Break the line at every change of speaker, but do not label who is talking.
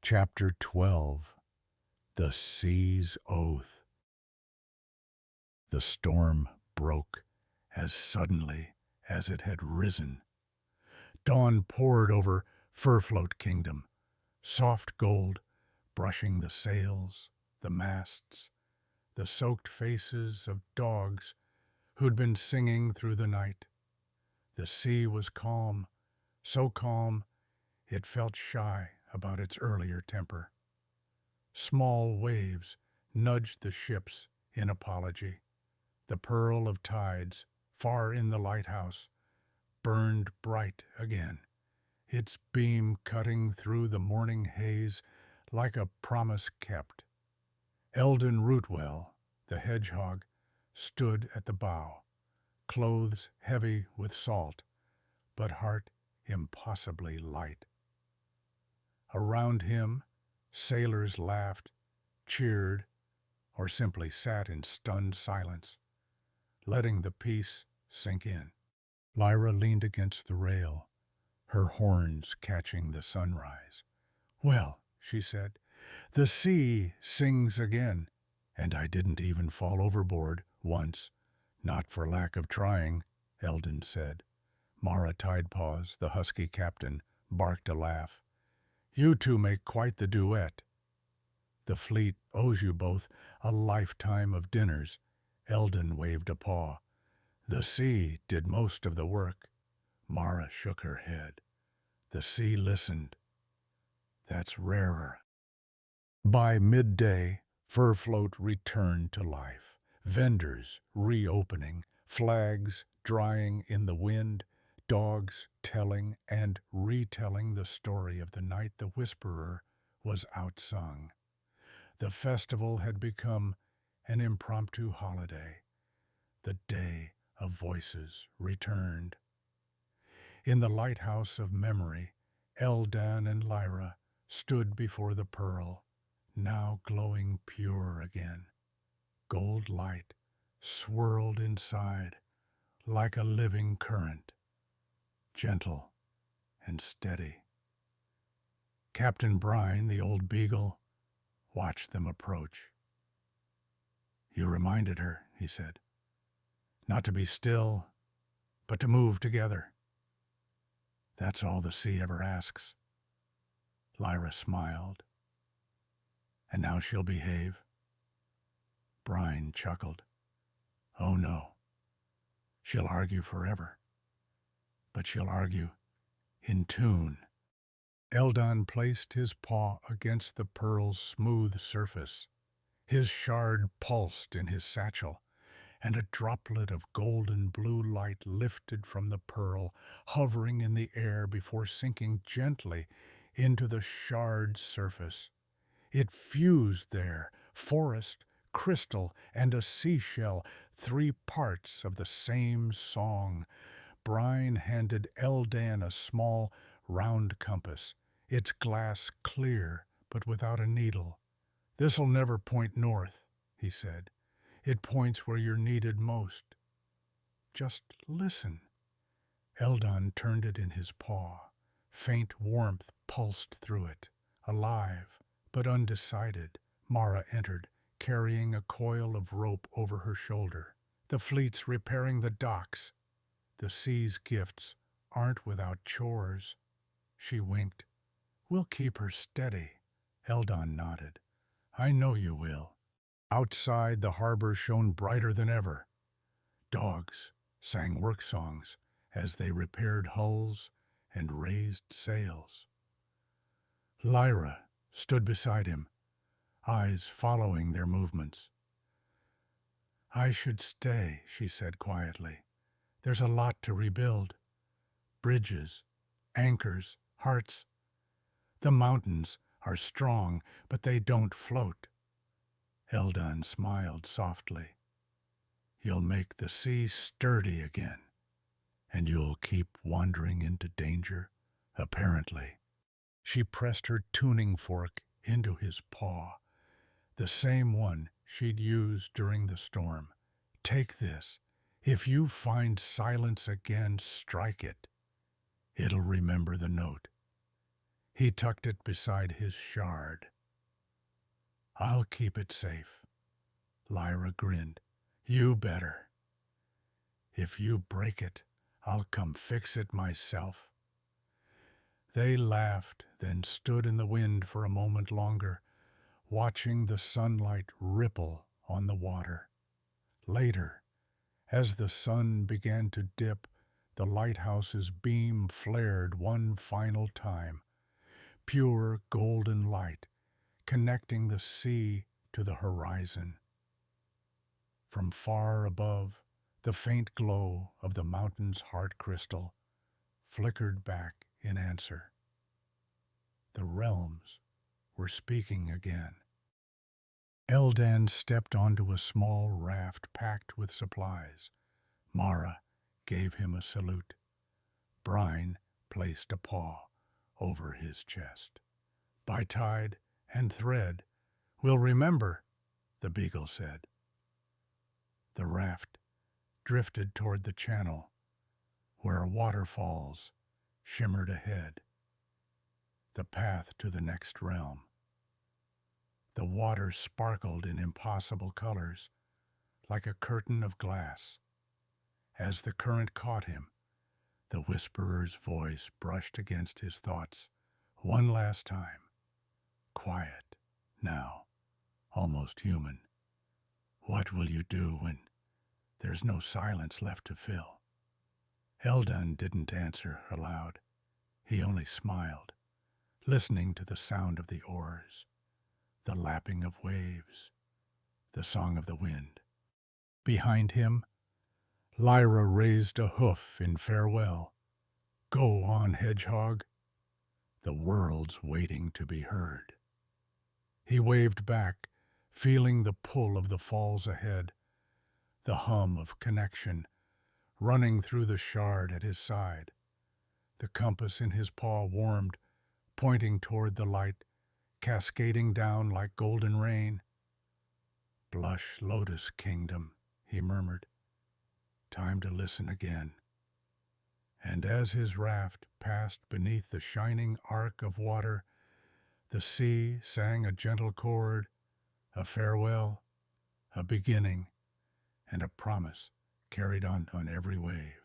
Chapter 12. The Sea's Oath. The storm broke as suddenly as it had risen. Dawn poured over Furfloat Kingdom, soft gold brushing the sails, the masts, the soaked faces of dogs who'd been singing through the night. The sea was calm, so calm it felt shy about its earlier temper. Small waves nudged the ships in apology. The pearl of tides, far in the lighthouse, burned bright again, its beam cutting through the morning haze like a promise kept. Eldan Rootwell, the hedgehog, stood at the bow, clothes heavy with salt, but heart impossibly light. Around him, sailors laughed, cheered, or simply sat in stunned silence, letting the peace sink in. Lyra leaned against the rail, her horns catching the sunrise. "Well," she said, "the sea sings again, and I didn't even fall overboard once. Not for lack of trying," Eldan said. Mara Tidepaws, the husky captain, barked a laugh. "You two make quite the duet." "The fleet owes you both a lifetime of dinners." Eldan waved a paw. "The sea did most of the work." Mara shook her head. "The sea listened." "That's rarer." By midday, Furfloat returned to life. Vendors reopening, flags drying in the wind, dogs telling and retelling the story of the night the Whisperer was outsung. The festival had become an impromptu holiday. The day of voices returned. In the lighthouse of memory, Eldan and Lyra stood before the pearl, now glowing pure again. Gold light swirled inside like a living current, gentle and steady. Captain Brine, the old beagle, watched them approach. "You reminded her," he said, "not to be still, but to move together. That's all the sea ever asks." Lyra smiled. "And now she'll behave?" Brine chuckled. "Oh no. She'll argue forever. But she'll argue in tune." Eldan placed his paw against the pearl's smooth surface. His shard pulsed in his satchel, and a droplet of golden blue light lifted from the pearl, hovering in the air before sinking gently into the shard's surface. It fused there, forest, crystal, and a seashell, 3 parts of the same song. Brine handed Eldan a small, round compass, its glass clear but without a needle. "This'll never point north," he said. "It points where you're needed most. Just listen." Eldan turned it in his paw. Faint warmth pulsed through it. Alive, but undecided, Mara entered, carrying a coil of rope over her shoulder. "The fleet's repairing the docks. The sea's gifts aren't without chores." She winked. "We'll keep her steady." Eldan nodded. "I know you will." Outside, the harbor shone brighter than ever. Dogs sang work songs as they repaired hulls and raised sails. Lyra stood beside him, eyes following their movements. "I should stay," she said quietly. "There's a lot to rebuild. Bridges, anchors, hearts. The mountains are strong, but they don't float." Eldan smiled softly. "You'll make the sea sturdy again, and you'll keep wandering into danger, apparently." She pressed her tuning fork into his paw, the same one she'd used during the storm. "Take this. If you find silence again, strike it. It'll remember the note." He tucked it beside his shard. "I'll keep it safe." Lyra grinned. "You better. If you break it, I'll come fix it myself." They laughed, then stood in the wind for a moment longer, watching the sunlight ripple on the water. Later, as the sun began to dip, the lighthouse's beam flared one final time, pure golden light, connecting the sea to the horizon. From far above, the faint glow of the mountain's heart crystal flickered back in answer. The realms were speaking again. Eldan stepped onto a small raft packed with supplies. Mara gave him a salute. Brine placed a paw over his chest. "By tide and thread, we'll remember," the beagle said. The raft drifted toward the channel, where waterfalls shimmered ahead, the path to the next realm. The water sparkled in impossible colors, like a curtain of glass. As the current caught him, the whisperer's voice brushed against his thoughts one last time. Quiet, now, almost human. What will you do when there's no silence left to fill? Eldan didn't answer aloud. He only smiled, listening to the sound of the oars, the lapping of waves, the song of the wind. Behind him, Lyra raised a hoof in farewell. "Go on, hedgehog. The world's waiting to be heard." He waved back, feeling the pull of the falls ahead, the hum of connection running through the shard at his side. The compass in his paw warmed, pointing toward the light, cascading down like golden rain. "Blush Lotus Kingdom," he murmured. "Time to listen again." And as his raft passed beneath the shining arc of water, the sea sang a gentle chord, a farewell, a beginning, and a promise carried on every wave.